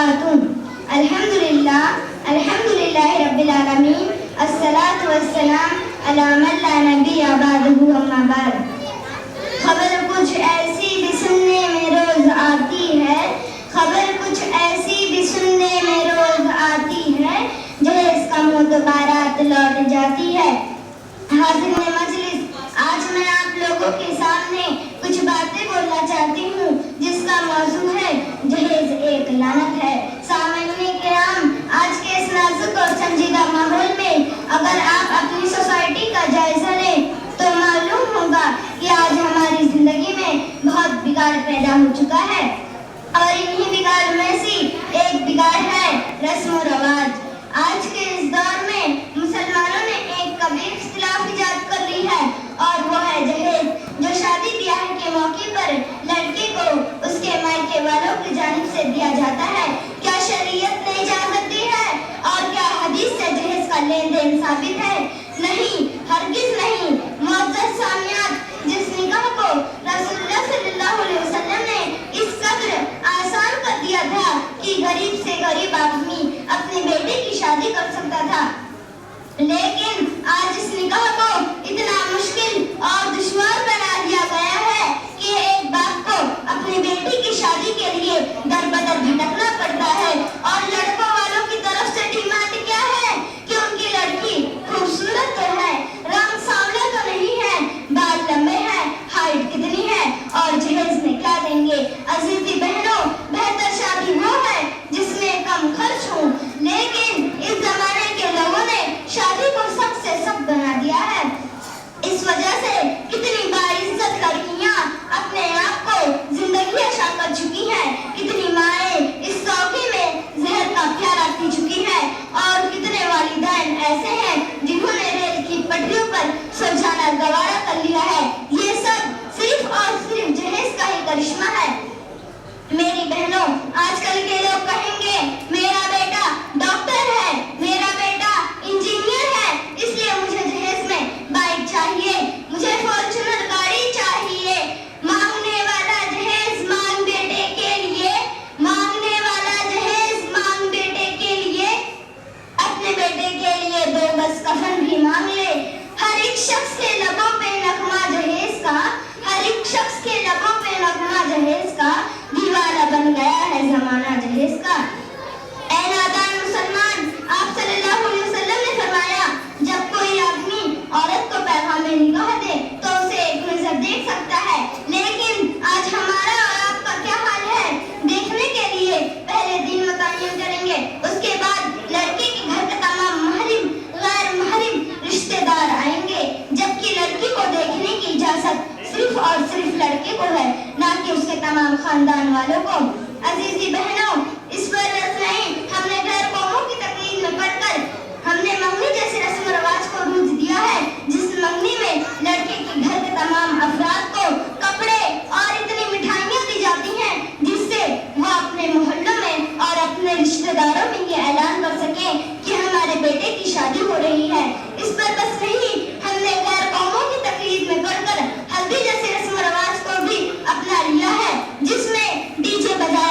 وبرکاتہ۔ الحمدللہ رب العالمین، الصلاۃ والسلام علی من لا نبی بعدہ، اما بعد۔ خبر کچھ ایسی بھی سننے میں روز آتی ہے، خبر کچھ ایسی بھی سننے میں روز آتی ہے، جہیز کا منہ تو بارات لوٹ جاتی ہے۔ حاضرین مجلس، آج میں آپ لوگوں کے سامنے کچھ باتیں بولنا چاہتی ہوں جس کا موضوع ہے جہیز ایک لعنت ہے۔ سامعین کرام، آج کے اس نازک اور سنجیدہ ماحول میں اگر آپ اپنی سوسائٹی کا جائزہ لیں تو معلوم ہوگا کہ آج ہماری زندگی میں بہت بگاڑ پیدا ہو چکا ہے، اور انہی بگاڑ میں سے ایک بگاڑ ہے رسم و رواج۔ آج کے اس دور میں مسلمانوں نے ایک کبیر اختلاف ایجاد کر لی ہے، اور وہ ہے جہیز، جو شادی بیاہ کے موقع پر لڑکی کو اس کے مائکے والوں کی جانب سے دیا جاتا ہے۔ کیا شریعت نے اجازت دی ہے؟ اور کیا حدیث سے جہیز کا لین دین ثابت ہے؟ نہیں، ہرگز نہیں۔ معزز سامعات، جس نکاح کو رسول اللہ صلی اللہ علیہ وسلم نے اس قدر آسان کر دیا تھا کہ غریب سے غریب آدمی اپنے بیٹے کی شادی کر سکتا تھا، لیکن آج اس نکاح کو اتنا مشکل اور دشوار بنا دیا گیا ہے کہ ایک باپ کو اپنی بیٹی کی شادی کے لیے در بدر بھٹکنا پڑتا ہے، اور لڑکوں والوں کی طرف سے ڈیمانڈ کیا ہے کہ ان کی لڑکی خوبصورت تو ہے، رنگ سانولا تو نہیں ہے، بال لمبے ہیں، ہائٹ کتنی ہے، اور جہیز میں کیا دیں گے۔ عزیزی بہنوں، بہتر شادی وہ ہے جس میں کم خرچ ہو، لیکن اس زمانے کے لوگوں نے شادی کو سخت سے سخت بنا دیا ہے۔ اس وجہ سے کتنی باعزت لڑکیاں اپنے آپ کو زندگی عطا کر چکی ہیں، کتنی مائیں اس سوکھی میں زہر کا پیالہ پی چکی ہیں، اور کتنے والدین ایسے ہیں جنہوں نے ریل کی پٹریوں پر سو جانا گوارا کر لیا ہے۔ یہ سب صرف اور صرف جہیز کا ہی کرشمہ ہے۔ میری بہنوں، آج کل کے لوگ کہیں گے میرا بیٹا ڈاکٹر ہے، میرا بیٹا انجینئر ہے، اس لیے مجھے جہیز میں بائک چاہیے، مجھے فارچونر گاڑی چاہیے۔ مانگنے والا جہیز مانگ بیٹے کے لیے، مانگنے والا جہیز مانگ بیٹے کے لیے، اپنے بیٹے کے لیے 2 گز کفن بھی مانگ لے۔ ہر ایک شخص کے لبوں پہ نغمہ جہیز کا، ہر ایک شخص کے لبوں پہ نغمہ جہیز کا، دیوانہ بن گیا ہے زمانہ جہیز کا۔ اے نادان مسلمان، آپ صلی اللہ علیہ وسلم نے فرمایا جب کوئی آدمی عورت کو پیغام نکاح دے تو اسے ایک نظر دیکھ سکتا ہے، لیکن آج ہمارا اور آپ کا کیا حال ہے؟ دیکھنے کے لیے پہلے دن متعین کریں گے، اس کے بعد لڑکی کے گھر کے تمام محرم غیر محرم رشتہ دار آئیں گے، جبکہ لڑکی کو دیکھنے کی اجازت صرف اور صرف لڑکے کو ہے، نہ کہ اس کے تمام خاندان والوں کو۔ عزیزی بہنوں، اس پر رس نہیں، ہم نے غیر قوموں کی تقلید میں پڑھ کر ہم نے منگنی جیسے رسم و رواج کو روج دیا ہے، جس منگنی میں لڑکے کے گھر کے تمام افراد کو کپڑے اور اتنی مٹھائیاں دی جاتی ہیں جس سے وہ اپنے محلوں میں اور اپنے رشتہ داروں میں یہ اعلان کر سکیں کہ ہمارے بیٹے کی شادی ہو رہی ہے۔ اس پر بس نہیں، ہم نے غیر قوموں کی تقلید میں پڑھ کر ہلدی جیسے رسم و رواج کو بھی اپنا لیا ہے، جس میں ڈی جے بجایا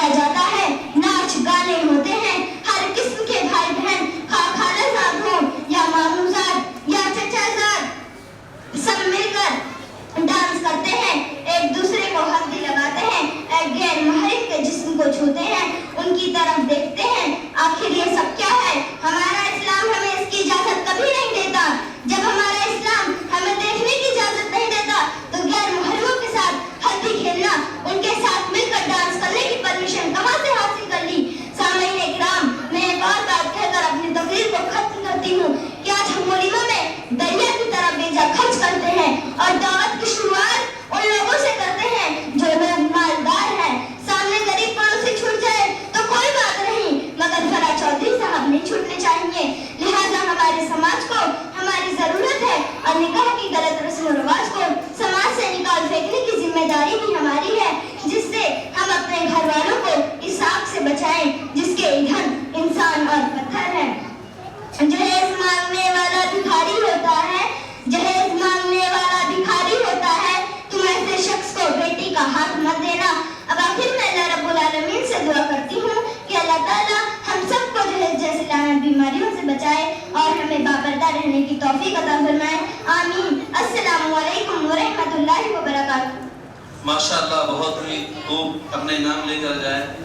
زندہ رہنے کی توفیق عطا فرمائے، آمین۔ السلام علیکم ورحمۃ اللہ وبرکاتہ۔ ماشاءاللہ، بہت ہی خوب، اپنے نام لے کر جائے۔